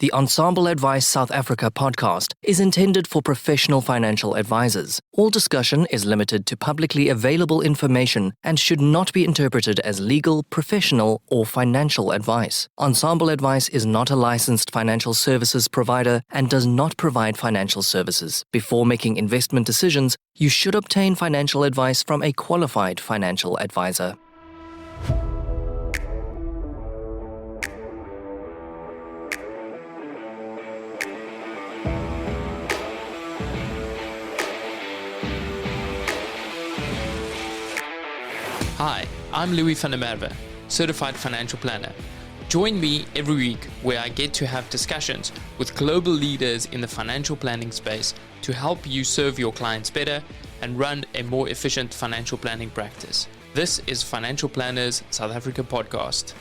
The Ensombl Advice South Africa podcast is intended for professional financial advisors. All discussion is limited to publicly available information and should not be interpreted as legal, professional, or financial advice. Ensombl Advice is not a licensed financial services provider and does not provide financial services. Before making investment decisions, you should obtain financial advice from a qualified financial advisor. Hi, I'm Louis van der Merwe, Certified Financial Planner. Join me every week where I get to have discussions with global leaders in the financial planning space to help you serve your clients better and run a more efficient financial planning practice. This is Financial Planners South Africa podcast.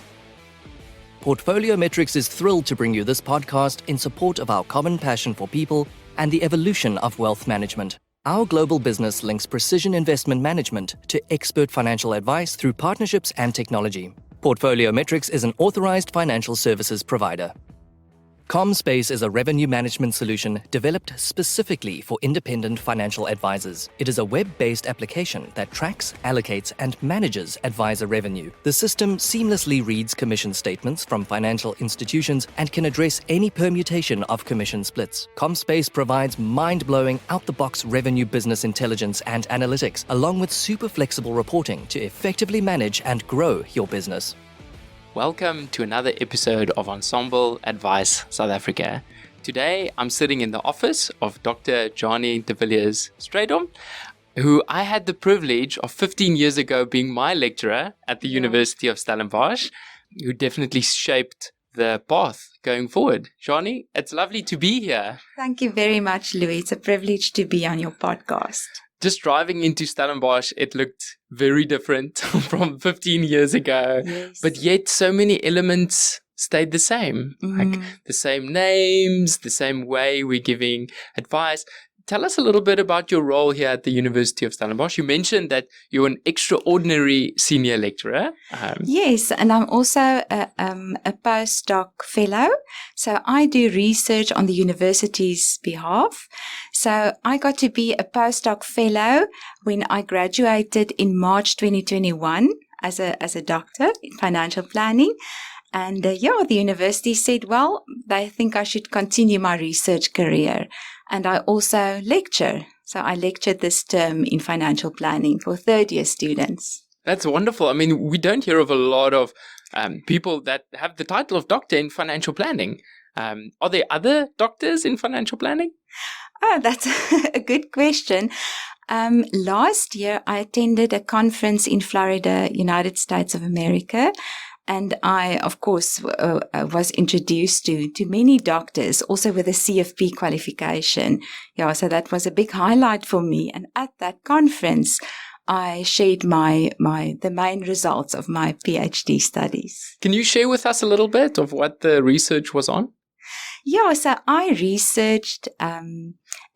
Portfolio Metrics is thrilled to bring you this podcast in support of our common passion for people and the evolution of wealth management. Our global business links precision investment management to expert financial advice through partnerships and technology. Portfolio Metrics is an authorized financial services provider. ComSpace is a revenue management solution developed specifically for independent financial advisors. It is a web-based application that tracks, allocates, and manages advisor revenue. The system seamlessly reads commission statements from financial institutions and can address any permutation of commission splits. ComSpace provides mind-blowing, out-the-box revenue business intelligence and analytics, along with super flexible reporting to effectively manage and grow your business. Welcome to another episode of Ensombl Advice South Africa. Today, I'm sitting in the office of Dr. Jeannie de Villiers-Strijdom, who I had the privilege of 15 years ago being my lecturer at the University of Stellenbosch, who definitely shaped the path going forward. Jeannie, it's lovely to be here. Thank you very much, Louis. It's a privilege to be on your podcast. Just driving into Stellenbosch, it looked very different from 15 years ago. Yes. But yet so many elements stayed the same. Like the same names, the same way we're giving advice. Tell us a little bit about your role here at the University of Stellenbosch. You mentioned that you're an extraordinary senior lecturer. Yes, and I'm also a postdoc fellow. So I do research on the university's behalf. So I got to be a postdoc fellow when I graduated in March 2021 as a doctor in financial planning. And the university said, well, they think I should continue my research career. And I also lecture. So I lectured this term in financial planning for third-year students. That's wonderful. I mean, we don't hear of a lot of people that have the title of doctor in financial planning. Are there other doctors in financial planning? Oh, that's a good question. Last year, I attended a conference in Florida, United States of America. And I, of course, was introduced to many doctors, also with a CFP qualification. Yeah, so that was a big highlight for me. And at that conference, I shared the main results of my PhD studies. Can you share with us a little bit of what the research was on? Yeah, so I researched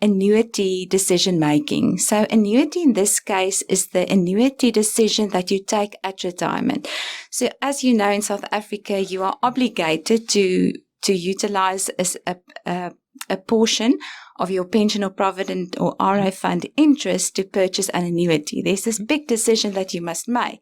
annuity decision making. So annuity in this case is the annuity decision that you take at retirement. So as you know, in South Africa, you are obligated to utilize a portion of your pension or provident or RA fund interest to purchase an annuity. There's this big decision that you must make.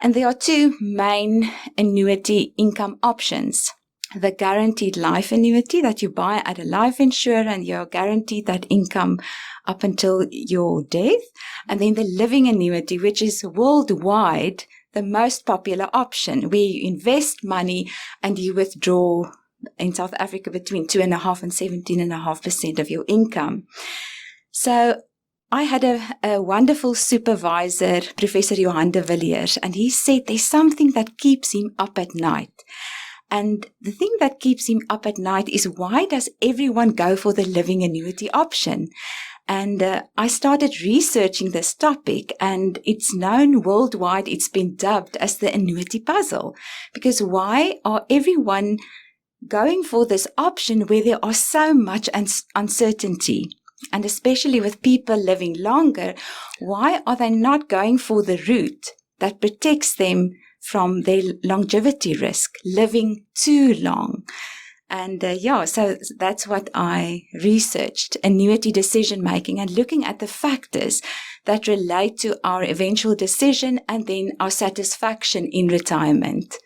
And there are two main annuity income options. The guaranteed life annuity that you buy at a life insurer and you're guaranteed that income up until your death. And then the living annuity, which is worldwide the most popular option, where you invest money and you withdraw in South Africa between 2.5% and 17.5% of your income. So I had a wonderful supervisor, Professor Jeannie de Villiers, and he said there's something that keeps him up at night. And the thing that keeps him up at night is, why does everyone go for the living annuity option? And I started researching this topic, and it's known worldwide. It's been dubbed as the annuity puzzle. Because why are everyone going for this option where there are so much uncertainty? And especially with people living longer, why are they not going for the route that protects them from their longevity risk, living too long? And so that's what I researched, annuity decision making, and looking at the factors that relate to our eventual decision and then our satisfaction in retirement.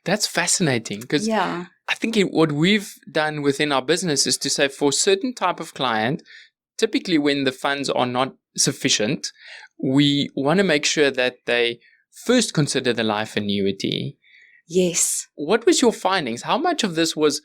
That's fascinating, because Yeah. I think what we've done within our business is to say for a certain type of client, typically when the funds are not sufficient, we want to make sure that they first consider the life annuity. Yes. What was your findings? How much of this was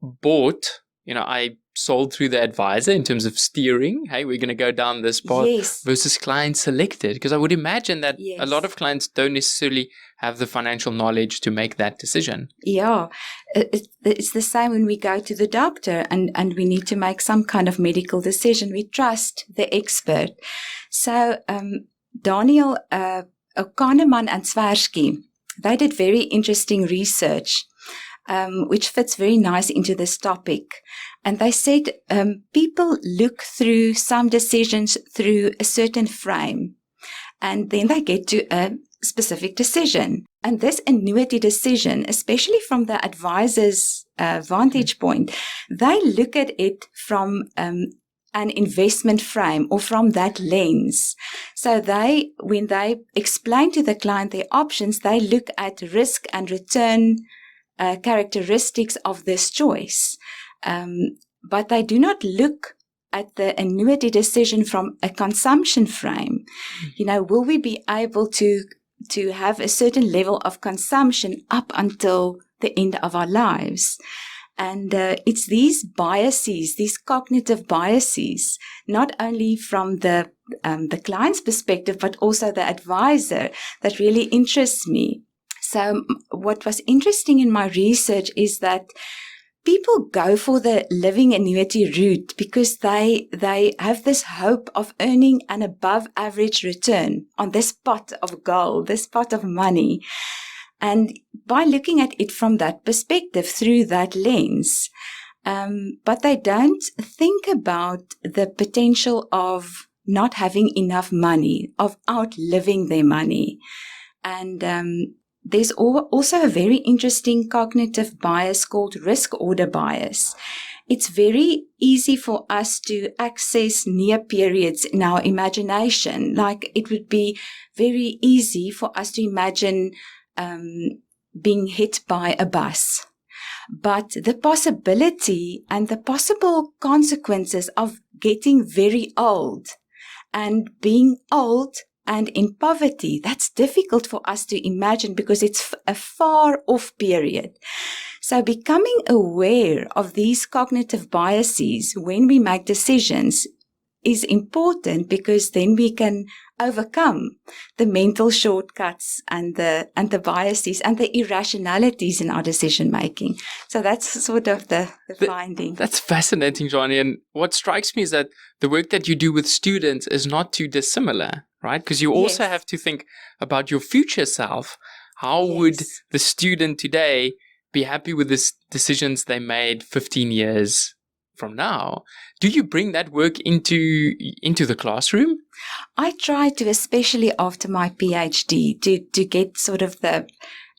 bought? I sold through the advisor in terms of steering. Hey, we're going to go down this path, Yes. versus client selected. Because I would imagine that Yes. a lot of clients don't necessarily have the financial knowledge to make that decision. Yeah. It's the same when we go to the doctor and we need to make some kind of medical decision. We trust the expert. So, Daniel Kahneman and Swersky, they did very interesting research, which fits very nice into this topic. And they said people look through some decisions through a certain frame, and then they get to a specific decision. And this annuity decision, especially from the advisor's vantage point, they look at it from an investment frame or from that lens. So when they explain to the client their options, they look at risk and return characteristics of this choice. But they do not look at the annuity decision from a consumption frame. Will we be able to have a certain level of consumption up until the end of our lives? And it's these biases, these cognitive biases, not only from the client's perspective, but also the advisor, that really interests me. So what was interesting in my research is that people go for the living annuity route because they have this hope of earning an above average return on this pot of gold, this pot of money. And by looking at it from that perspective, through that lens, but they don't think about the potential of not having enough money, of outliving their money. And there's also a very interesting cognitive bias called risk order bias. It's very easy for us to access near periods in our imagination. Like it would be very easy for us to imagine being hit by a bus. But the possibility and the possible consequences of getting very old and being old and in poverty, that's difficult for us to imagine because it's a far off period. So becoming aware of these cognitive biases when we make decisions is important, because then we can overcome the mental shortcuts and the biases and the irrationalities in our decision making. So that's sort of the finding. That's fascinating, Jeannie. And what strikes me is that the work that you do with students is not too dissimilar, right? Because you also have to think about your future self. How would the student today be happy with the decisions they made 15 years from now? Do you bring that work into the classroom? I try to, especially after my PhD, to get sort of the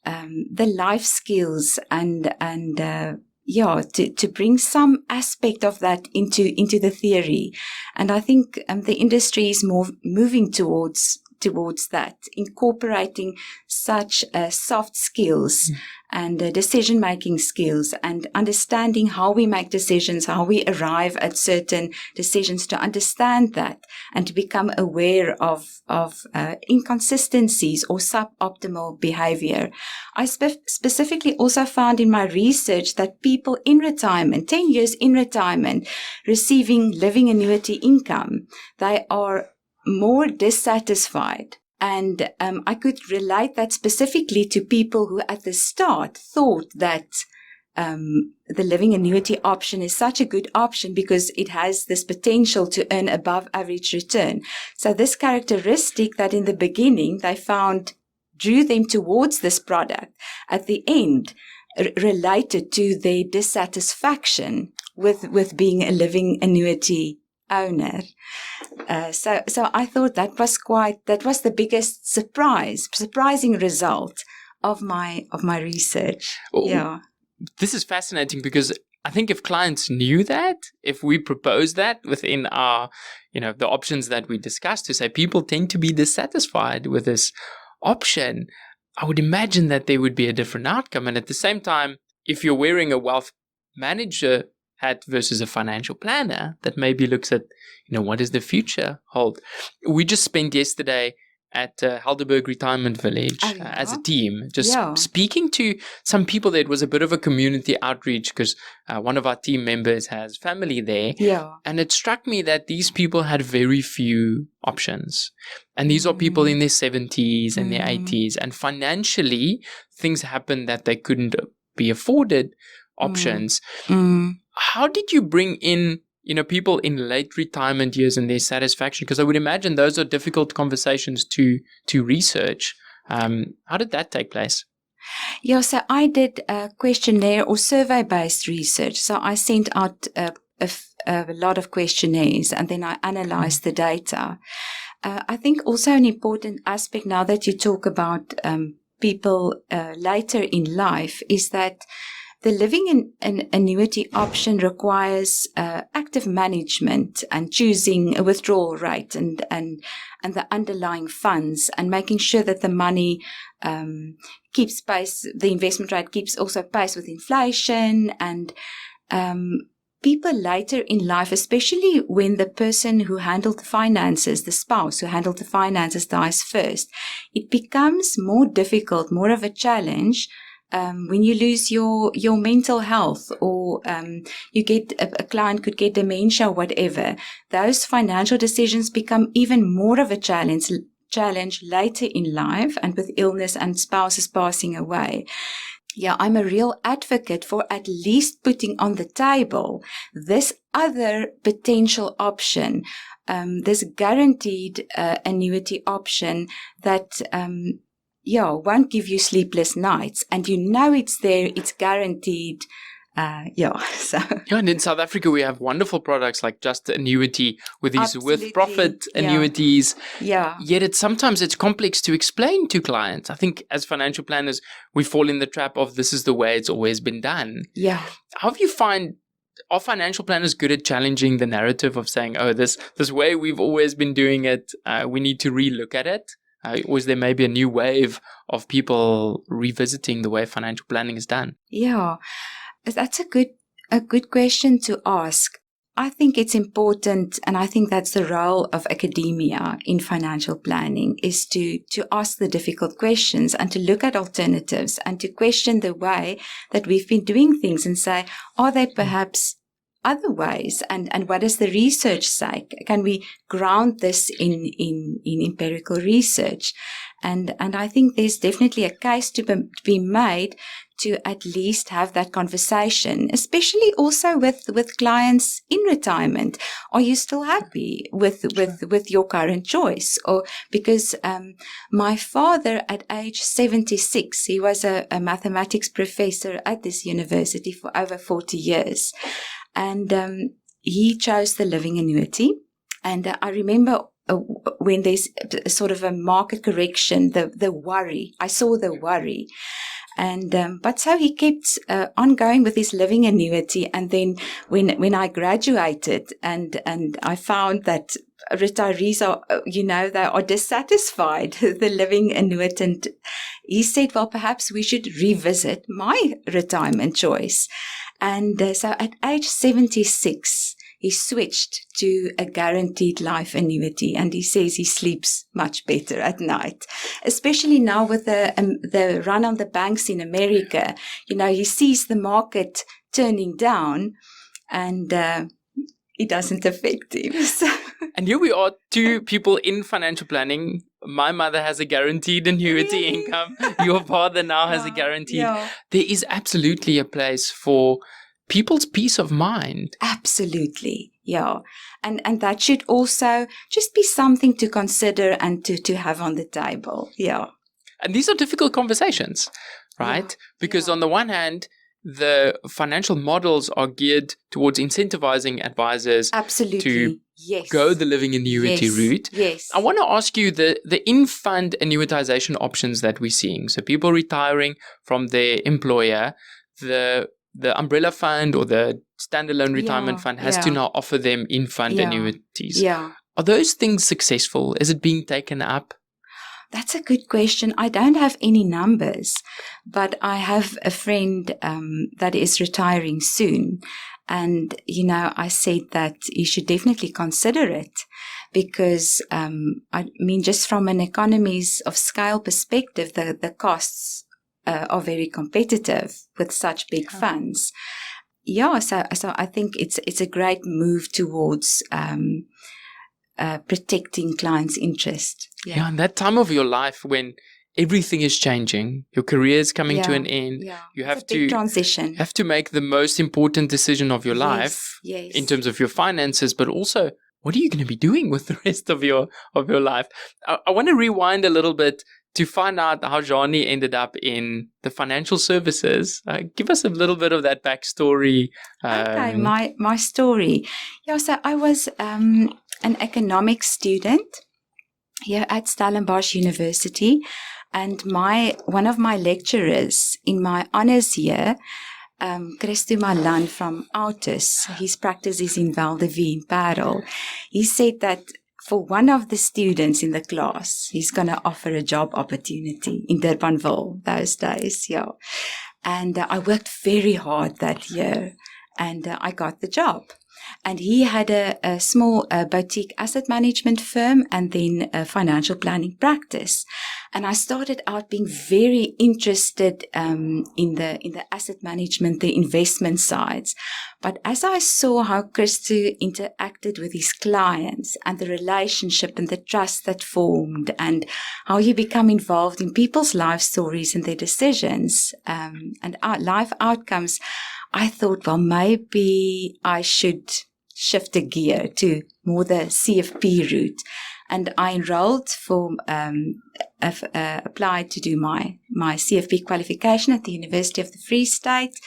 life skills and to bring some aspect of that into the theory. And I think the industry is more moving towards that, incorporating such soft skills and decision-making skills, and understanding how we make decisions, how we arrive at certain decisions, to understand that and to become aware of inconsistencies or suboptimal behavior. I specifically also found in my research that people in retirement, 10 years in retirement, receiving living annuity income, they are more dissatisfied. And I could relate that specifically to people who at the start thought that the living annuity option is such a good option because it has this potential to earn above average return. So this characteristic that in the beginning they found drew them towards this product, at the end related to their dissatisfaction with being a living annuity owner. So I thought that was the biggest surprising result of my research. Oh, this is fascinating, because I think if clients knew that, if we propose that within our, the options that we discussed, to say people tend to be dissatisfied with this option, I would imagine that there would be a different outcome. And at the same time, if you're wearing a wealth manager hat versus a financial planner that maybe looks at, what does the future hold? We just spent yesterday at Helderberg Retirement Village as a team, just speaking to some people there. It was a bit of a community outreach because one of our team members has family there. Yeah. And it struck me that these people had very few options. And these are people in their 70s and their 80s. And financially, things happened that they couldn't be afforded options. How did you bring in people in late retirement years and their satisfaction? Because I would imagine those are difficult conversations to research. How did that take place? Yeah, so I did a questionnaire or survey-based research. So I sent out a lot of questionnaires and then I analyzed the data. I think also an important aspect now that you talk about people later in life is that the living in an annuity option requires active management and choosing a withdrawal rate and the underlying funds and making sure that the money keeps pace, the investment rate keeps also pace with inflation. And people later in life, especially when the person who handled the finances, the spouse who handled the finances dies first, it becomes more difficult, more of a challenge when you lose your mental health or you get a client could get dementia or whatever. Those financial decisions become even more of a challenge later in life and with illness and spouses passing away. Yeah, I'm a real advocate for at least putting on the table this other potential option, this guaranteed annuity option that won't give you sleepless nights, and it's there, it's guaranteed. And in South Africa, we have wonderful products like Just Annuity with these with-profit annuities. Yeah. Yet sometimes it's complex to explain to clients. I think as financial planners, we fall in the trap of this is the way it's always been done. Yeah. How do you find, are financial planners good at challenging the narrative of saying, oh, this way we've always been doing it, we need to relook at it? Or is there maybe a new wave of people revisiting the way financial planning is done? Yeah. That's a good question to ask. I think it's important, and I think that's the role of academia in financial planning, is to ask the difficult questions and to look at alternatives and to question the way that we've been doing things and say, are there perhaps other ways? And what does the research say? Can we ground this in empirical research? And I think there's definitely a case to be made to at least have that conversation, especially also with clients in retirement. Are you still happy with your current choice? Or because my father at age 76, he was a mathematics professor at this university for over 40 years. And he chose the living annuity. And I remember when there's sort of a market correction, the worry. I saw the worry. And but so he kept on going with his living annuity. And then when I graduated and I found that retirees are, they are dissatisfied, the living annuitant, he said, well, perhaps we should revisit my retirement choice. And so at age 76, he switched to a guaranteed life annuity, and he says he sleeps much better at night, especially now with the run on the banks in America. He sees the market turning down, and it doesn't affect him. So. And here we are, two people in financial planning. My mother has a guaranteed annuity income. Your father now has a guaranteed. Yeah. There is absolutely a place for people's peace of mind. Absolutely. Yeah. And that should also just be something to consider and to have on the table. Yeah. And these are difficult conversations, right? Because on the one hand, the financial models are geared towards incentivizing advisors to go the living annuity route. Yes. I want to ask you the in-fund annuitization options that we're seeing. So people retiring from their employer, the the umbrella fund or the standalone retirement fund has to now offer them in-fund annuities. Yeah. Are those things successful? Is it being taken up? That's a good question. I don't have any numbers, but I have a friend that is retiring soon. And, I said that you should definitely consider it because, just from an economies of scale perspective, the costs are very competitive with such big funds. Yeah, so I think it's a great move towards protecting clients' interest. Yeah, in that time of your life when everything is changing, your career is coming to an end, you have it's a big transition. have to make the most important decision of your life in terms of your finances, but also what are you going to be doing with the rest of your life? I want to rewind a little bit to find out how Jeannie ended up in the financial services. Give us a little bit of that backstory. Okay, my story. Yeah, so I was an economics student here at Stellenbosch University, and one of my lecturers in my honors year, Christo Malan from Altus, his practice is in Valdevie in Parel. He said that for one of the students in the class, he's going to offer a job opportunity in Durbanville those days, yeah. And I worked very hard that year, and I got the job. And he had a small boutique asset management firm and then a financial planning practice. And I started out being very interested in the asset management, the investment sides. But as I saw how Christo interacted with his clients and the relationship and the trust that formed and how you become involved in people's life stories and their decisions and life outcomes, I thought, well, maybe I should shift a gear to more the CFP route. And I enrolled applied to do my CFP qualification at the University of the Free State.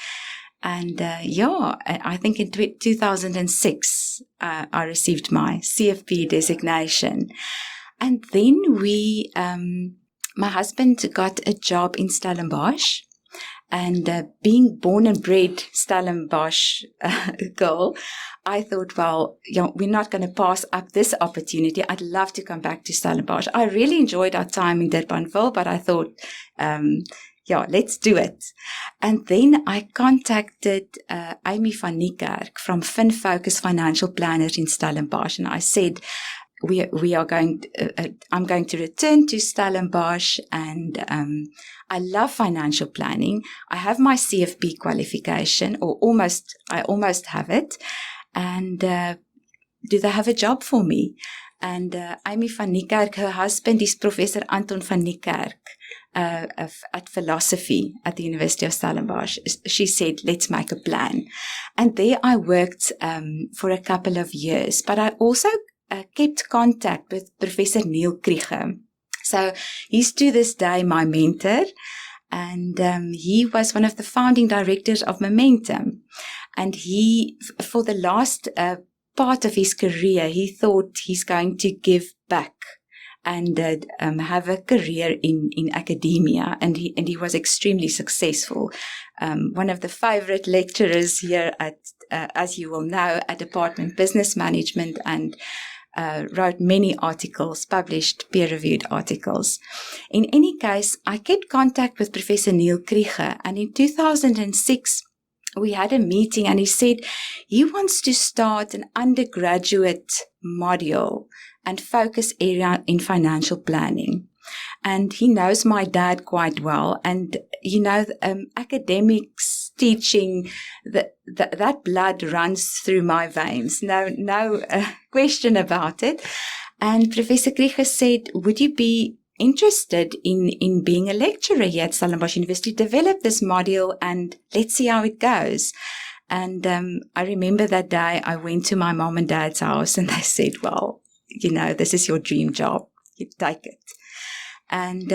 And I think in 2006, I received my CFP designation. And then my husband got a job in Stellenbosch. And being born and bred Stellenbosch girl, I thought, well, we're not going to pass up this opportunity. I'd love to come back to Stellenbosch. I really enjoyed our time in Durbanville, but I thought, let's do it. And then I contacted Amy van Niekerk from FinFocus Financial Planners in Stellenbosch, and I said, I'm going to return to Stellenbosch, and I love financial planning. I have my CFP qualification, I almost have it. And do they have a job for me? And Amy van Niekerk, her husband is Professor Anton van Niekerk at philosophy at the University of Stellenbosch. She said, let's make a plan. And there I worked for a couple of years, but I also kept contact with Professor Neil Krieger. So he's to this day my mentor, and he was one of the founding directors of Momentum. And he, for the last part of his career, he thought he's going to give back and have a career in academia, and he was extremely successful. One of the favorite lecturers here at, as you will know, at Department Business Management, and wrote many articles, published peer-reviewed articles. In any case, I kept contact with Professor Neil Krieger, and in 2006, we had a meeting, and he said he wants to start an undergraduate module and focus area in financial planning. And he knows my dad quite well. And, academics, teaching, that blood runs through my veins. No question about it. And Professor Krieger said, would you be interested in being a lecturer here at Stellenbosch University? Develop this module and let's see how it goes. And I remember that day I went to my mom and dad's house, and they said, well, this is your dream job. You take it. And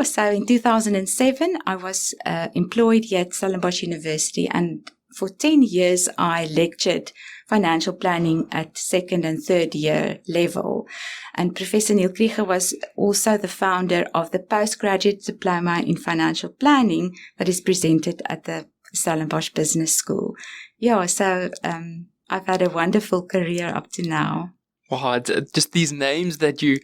so in 2007, I was employed here at Stellenbosch University, and for 10 years, I lectured financial planning at second and third year level. And Professor Neil Krieger was also the founder of the postgraduate diploma in financial planning that is presented at the Stellenbosch Business School. Yeah, so I've had a wonderful career up to now. Wow, just these names that you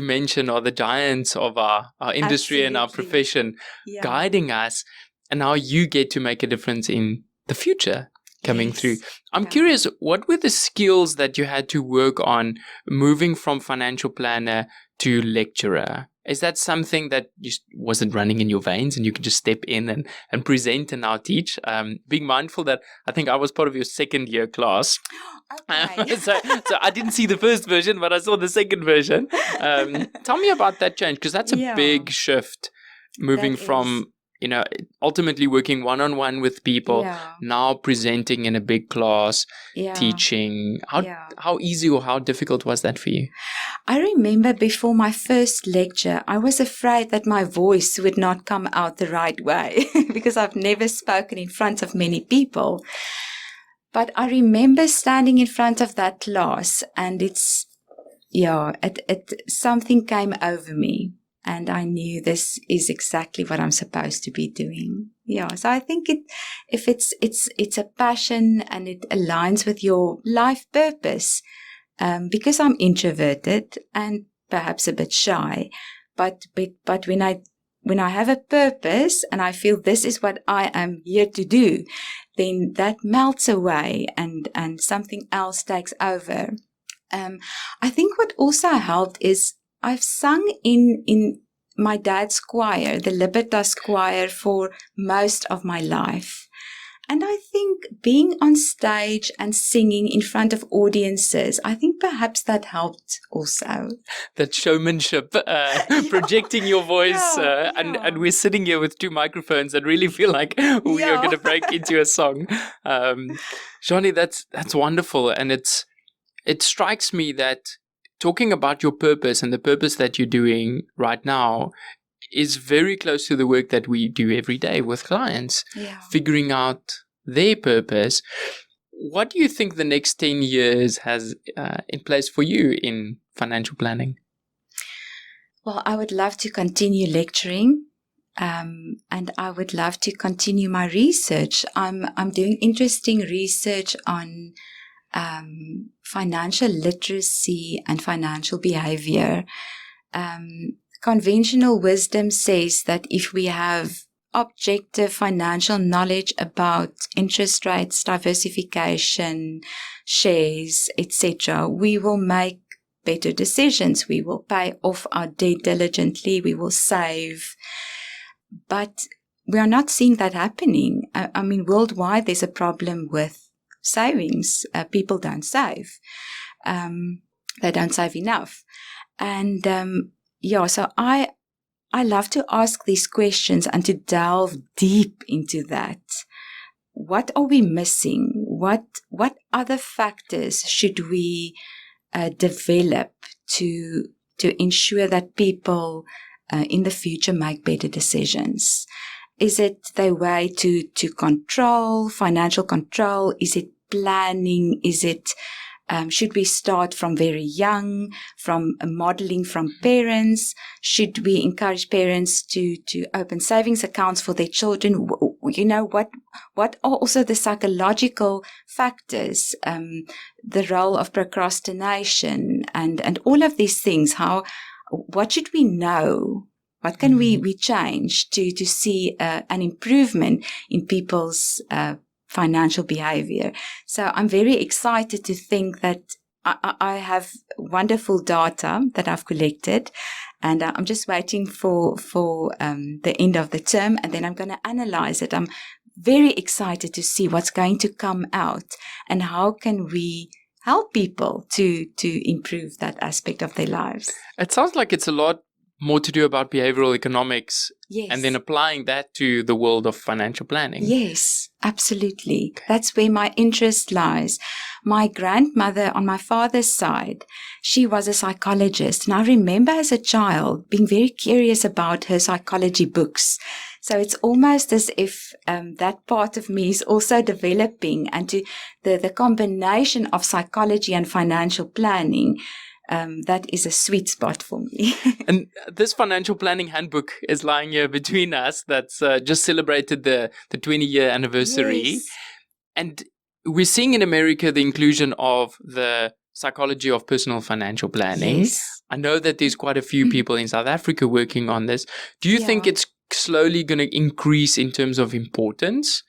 mention are the giants of our industry and our profession, guiding us, and now you get to make a difference in the future coming through. I'm curious, what were the skills that you had to work on moving from financial planner to lecturer? Is that something that just wasn't running in your veins and you could just step in and present and now teach? Being mindful that I think I was part of your second year class. Okay. So I didn't see the first version, but I saw the second version. Tell me about that change, because that's a big shift, moving from, ultimately working one-on-one with people, now presenting in a big class, teaching. How easy or how difficult was that for you? I remember before my first lecture, I was afraid that my voice would not come out the right way because I've never spoken in front of many people. But I remember standing in front of that class, and something came over me, and I knew this is exactly what I'm supposed to be doing. Yeah, so I think if it's a passion and it aligns with your life purpose, because I'm introverted and perhaps a bit shy, but when I have a purpose and I feel this is what I am here to do, then that melts away and something else takes over. I think what also helped is I've sung in my dad's choir, the Libertas choir, for most of my life. And I think being on stage and singing in front of audiences, I think perhaps that helped also. That showmanship, projecting your voice, and we're sitting here with two microphones and really feel like we are going to break into a song. Jeannie, that's wonderful. And it strikes me that talking about your purpose and the purpose that you're doing right now is very close to the work that we do every day with clients, figuring out their purpose. What do you think the next 10 years has in place for you in financial planning? Well, I would love to continue lecturing, and I would love to continue my research. I'm doing interesting research on financial literacy and financial behavior. Conventional wisdom says that if we have objective financial knowledge about interest rates, diversification, shares, etc., we will make better decisions. We will pay off our debt diligently. We will save. But we are not seeing that happening. I mean, worldwide, there's a problem with savings. People don't save. They don't save enough. And so I love to ask these questions and to delve deep into that. What are we missing? What other factors should we develop to ensure that people in the future make better decisions? Is it the way to control, financial control? Is it planning? Is it should we start from very young, from modeling from parents? Should we encourage parents to open savings accounts for their children? What are also the psychological factors, the role of procrastination and all of these things? What should we know? What can we change to see an improvement in people's financial behavior? So I'm very excited to think that I have wonderful data that I've collected, and I'm just waiting for the end of the term, and then I'm going to analyze it. I'm very excited to see what's going to come out and how can we help people to improve that aspect of their lives. It sounds like it's a lot more to do about behavioral economics, and then applying that to the world of financial planning. Yes, absolutely. Okay. That's where my interest lies. My grandmother on my father's side, she was a psychologist. And I remember as a child being very curious about her psychology books. So it's almost as if that part of me is also developing, and to the combination of psychology and financial planning that is a sweet spot for me. And this financial planning handbook is lying here between us. That's just celebrated the 20-year anniversary. Yes. And we're seeing in America the inclusion of the psychology of personal financial planning. Yes. I know that there's quite a few people in South Africa working on this. Do you think it's slowly going to increase in terms of importance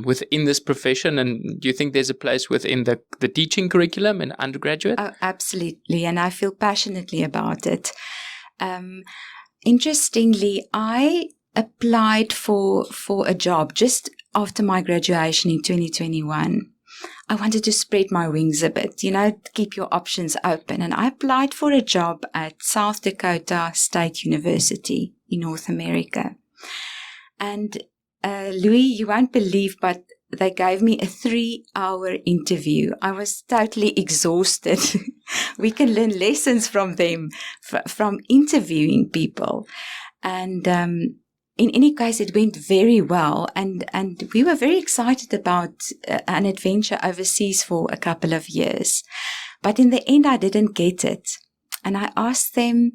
within this profession? And do you think there's a place within the teaching curriculum in undergraduate? Oh, absolutely. And I feel passionately about it. Interestingly, I applied for a job just after my graduation in 2021. I wanted to spread my wings a bit, keep your options open. And I applied for a job at South Dakota State University in North America. And Louis, you won't believe, but they gave me a 3-hour interview. I was totally exhausted. We can learn lessons from them, from interviewing people. And in any case, it went very well. And we were very excited about an adventure overseas for a couple of years. But in the end, I didn't get it. And I asked them,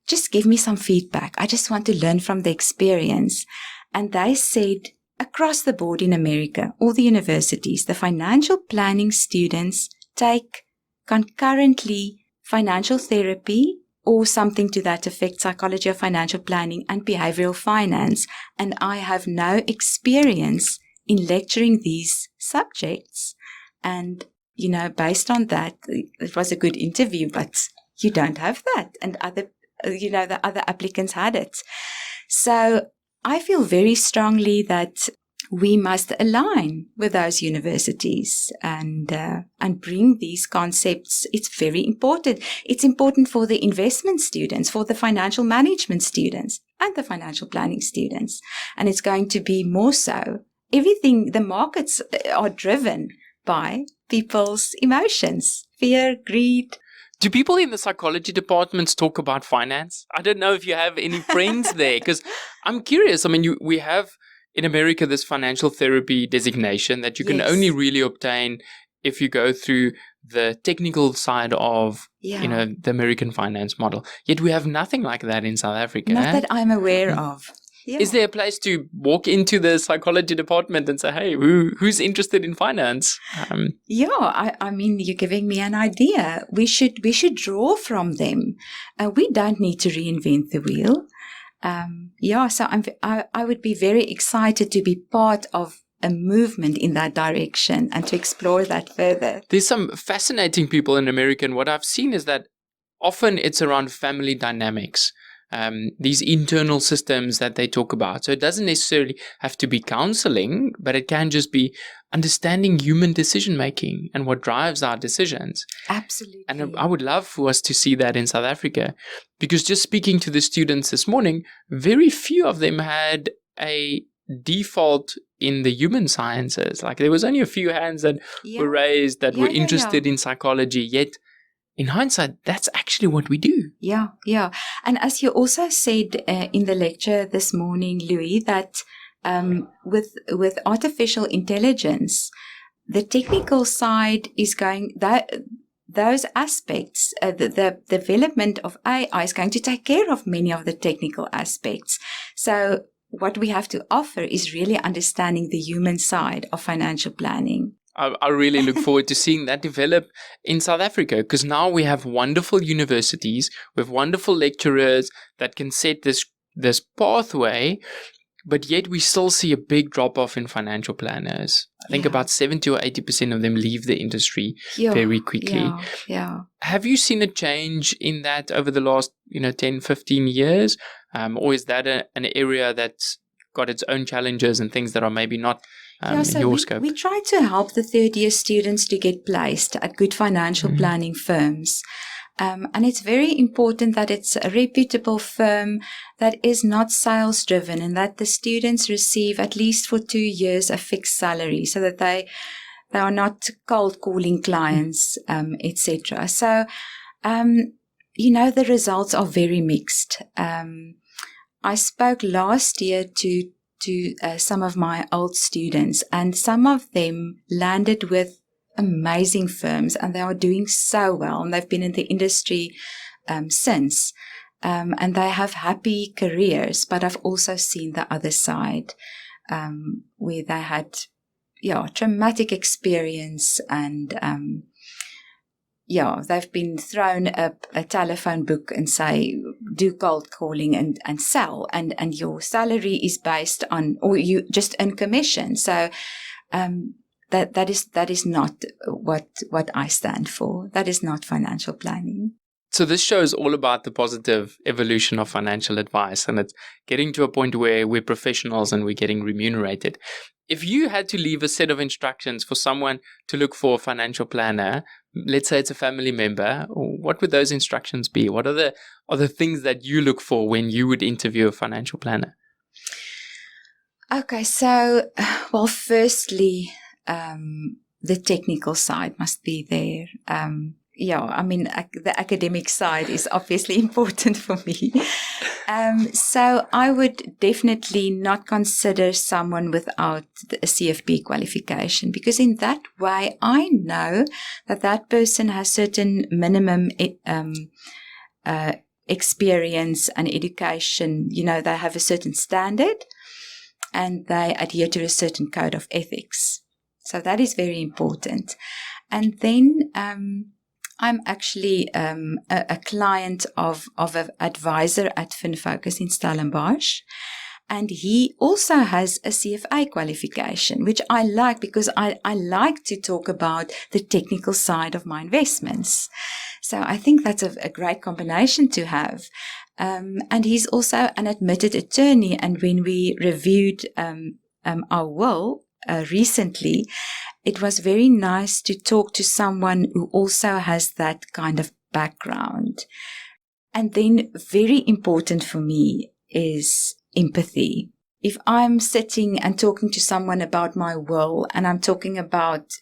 just give me some feedback. I just want to learn from the experience. And they said, across the board in America, all the universities, the financial planning students take concurrently financial therapy or something to that effect, psychology of financial planning and behavioral finance. And I have no experience in lecturing these subjects. And, based on that, it was a good interview, but you don't have that. And the other applicants had it. So I feel very strongly that we must align with those universities and bring these concepts. It's very important. It's important for the investment students, for the financial management students, and the financial planning students. And it's going to be more so. Everything, the markets are driven by people's emotions, fear, greed. Do people in the psychology departments talk about finance? I don't know if you have any friends there, because I'm curious. I mean, we have in America this financial therapy designation that you can only really obtain if you go through the technical side of the American finance model. Yet we have nothing like that in South Africa. Not that I'm aware of. Yeah. Is there a place to walk into the psychology department and say, hey, who's interested in finance? I mean, you're giving me an idea. We should draw from them. We don't need to reinvent the wheel. So I would be very excited to be part of a movement in that direction and to explore that further. There's some fascinating people in America, and what I've seen is that often it's around family dynamics. These internal systems that they talk about. So it doesn't necessarily have to be counseling, but it can just be understanding human decision making and what drives our decisions. Absolutely. And I would love for us to see that in South Africa, because just speaking to the students this morning, very few of them had a default in the human sciences. Like there was only a few hands that were raised that were interested in psychology, yet in hindsight, that's actually what we do. Yeah. And as you also said in the lecture this morning, Louis, that with artificial intelligence, the technical side is going, those aspects, the development of AI is going to take care of many of the technical aspects. So what we have to offer is really understanding the human side of financial planning. I really look forward to seeing that develop in South Africa, because now we have wonderful universities with wonderful lecturers that can set this pathway, but yet we still see a big drop-off in financial planners. I think about 70 or 80% of them leave the industry very quickly. Yeah. Have you seen a change in that over the last 10, 15 years? Or is that an area that's got its own challenges and things that are maybe not in your scope? We try to help the third-year students to get placed at good financial planning firms. And it's very important that it's a reputable firm that is not sales-driven and that the students receive at least for 2 years a fixed salary so that they are not cold-calling clients, etc. So, the results are very mixed. I spoke last year to some of my old students, and some of them landed with amazing firms, and they are doing so well, and they've been in the industry since. And they have happy careers, but I've also seen the other side, where they had, traumatic experience, and, they've been thrown a telephone book and say, do cold calling and sell, and your salary is based on, or you just earn commission. So, that is not what I stand for. That is not financial planning. So this show is all about the positive evolution of financial advice, and it's getting to a point where we're professionals and we're getting remunerated. If you had to leave a set of instructions for someone to look for a financial planner, let's say it's a family member, what would those instructions be? What are the things that you look for when you would interview a financial planner? Okay, so, well, firstly, the technical side must be there. The academic side is obviously important for me. So I would definitely not consider someone without a CFP qualification, because in that way I know that person has certain minimum experience and education. They have a certain standard and they adhere to a certain code of ethics. So that is very important. And then I'm actually a client of an advisor at FinFocus in Stellenbosch, and he also has a CFA qualification, which I like because I like to talk about the technical side of my investments. So I think that's a great combination to have. And he's also an admitted attorney, and when we reviewed our will recently, it was very nice to talk to someone who also has that kind of background. And then very important for me is empathy. If I'm sitting and talking to someone about my will, and I'm talking about,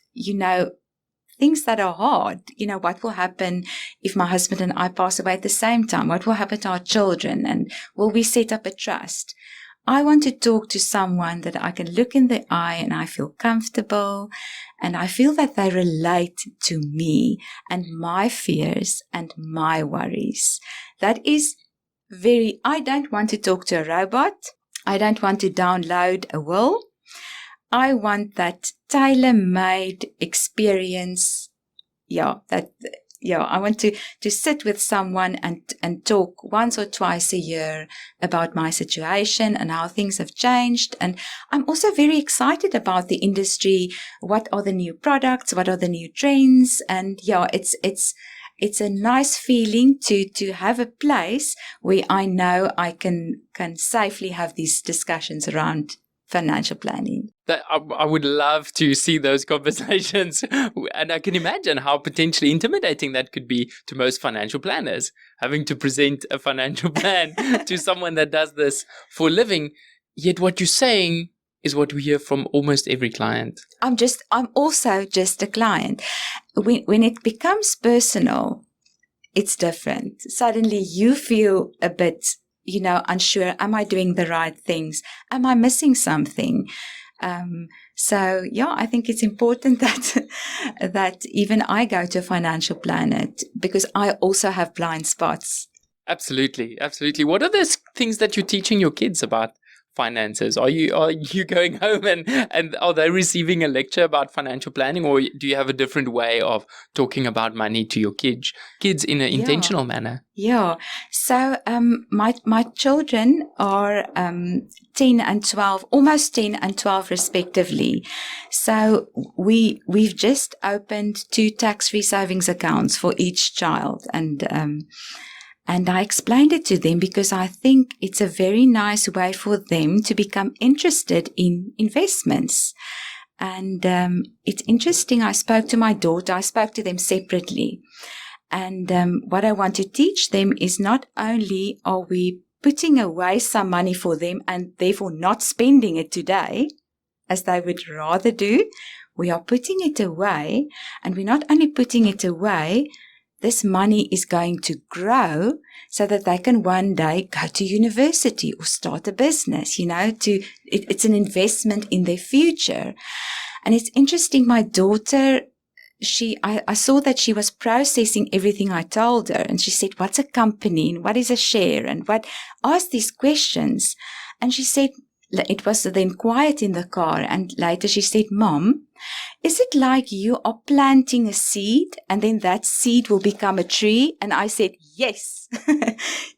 things that are hard, what will happen if my husband and I pass away at the same time? What will happen to our children? And will we set up a trust? I want to talk to someone that I can look in the eye and I feel comfortable, and I feel that they relate to me and my fears and my worries. That is I don't want to talk to a robot. I don't want to download a will. I want that tailor-made experience. I want to sit with someone and talk once or twice a year about my situation and how things have changed. And I'm also very excited about the industry. What are the new products? What are the new trends? And it's a nice feeling to have a place where I know I can safely have these discussions around financial planning. That I would love to see those conversations, and I can imagine how potentially intimidating that could be to most financial planners, having to present a financial plan to someone that does this for a living. Yet what you're saying is what we hear from almost every client. I'm also just a client. When it becomes personal, it's different. Suddenly you feel a bit unsure. Am I doing the right things? Am I missing something? I think it's important that even I go to a financial planner, because I also have blind spots. Absolutely. Absolutely. What are the things that you're teaching your kids about finances? Are you going home and are they receiving a lecture about financial planning, or do you have a different way of talking about money to your kids in an intentional manner? Yeah. So my children are 10 and 12, almost 10 and 12 respectively. So we've just opened 2 tax-free savings accounts for each child, and I explained it to them because I think it's a very nice way for them to become interested in investments. And it's interesting. I spoke to my daughter. I spoke to them separately. And what I want to teach them is not only are we putting away some money for them and therefore not spending it today, as they would rather do, we are putting it away. And we're not only putting it away, this money is going to grow so that they can one day go to university or start a business, it's an investment in their future. And it's interesting, my daughter I saw that she was processing everything I told her. And she said, what's a company? And what is a share? And what? Asked these questions. And she said, it was then quiet in the car. And later she said, Mom, is it like you are planting a seed and then that seed will become a tree? And I said, yes,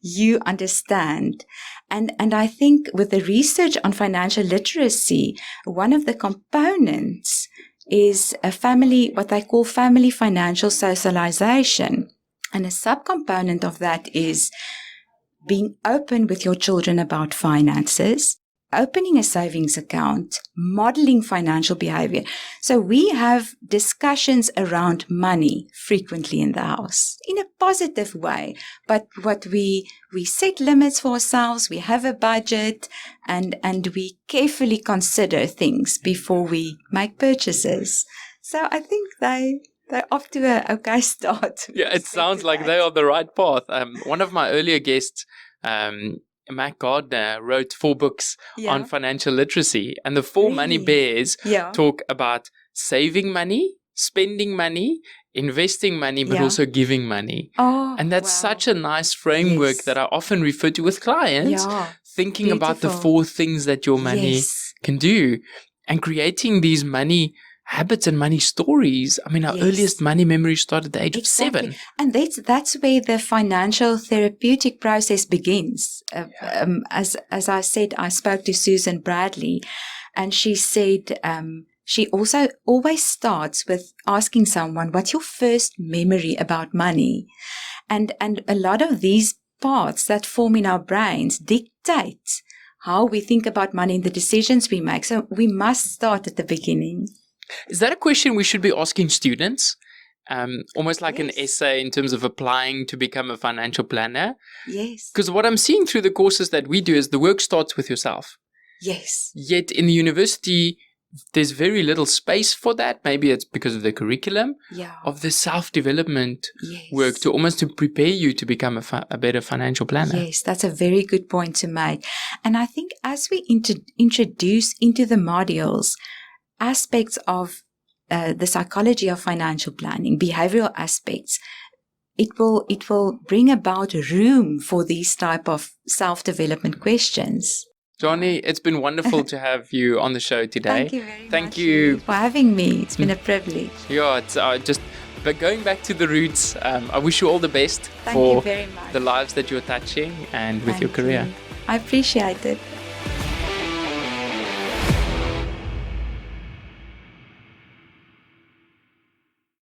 you understand. And I think with the research on financial literacy, one of the components is what they call family financial socialization. And a subcomponent of that is being open with your children about finances, opening a savings account, modeling financial behavior. So we have discussions around money frequently in the house in a positive way. But what we set limits for ourselves, we have a budget, and we carefully consider things before we make purchases. So I think they're off to a okay start. Yeah, it sounds like they are the right path. One of my earlier guests, Matt Gardner, wrote 4 books on financial literacy, and the 4 money bears talk about saving money, spending money, investing money, but also giving money. And that's such a nice framework that I often refer to with clients, thinking about the 4 things that your money can do and creating these money habits and money stories. I mean, our earliest money memories start at the age of 7. And that's where the financial therapeutic process begins. As I said, I spoke to Susan Bradley, and she said she also always starts with asking someone, what's your first memory about money? And a lot of these parts that form in our brains dictate how we think about money and the decisions we make. So we must start at the beginning. Is that a question we should be asking students? Almost like an essay in terms of applying to become a financial planner? Yes. Because what I'm seeing through the courses that we do is the work starts with yourself. Yes. Yet in the university, there's very little space for that. Maybe it's because of the curriculum of the self-development work to prepare you to become a better financial planner. Yes, that's a very good point to make. And I think as we introduce into the modules aspects of the psychology of financial planning, behavioral aspects, it will bring about room for these type of self-development questions. Johnny, it's been wonderful to have you on the show today. Thank you very much. Thank you for having me. It's been a privilege. Yeah, it's but going back to the roots, I wish you all the best Thank you very much. the lives that you're touching and with your career. I appreciate it.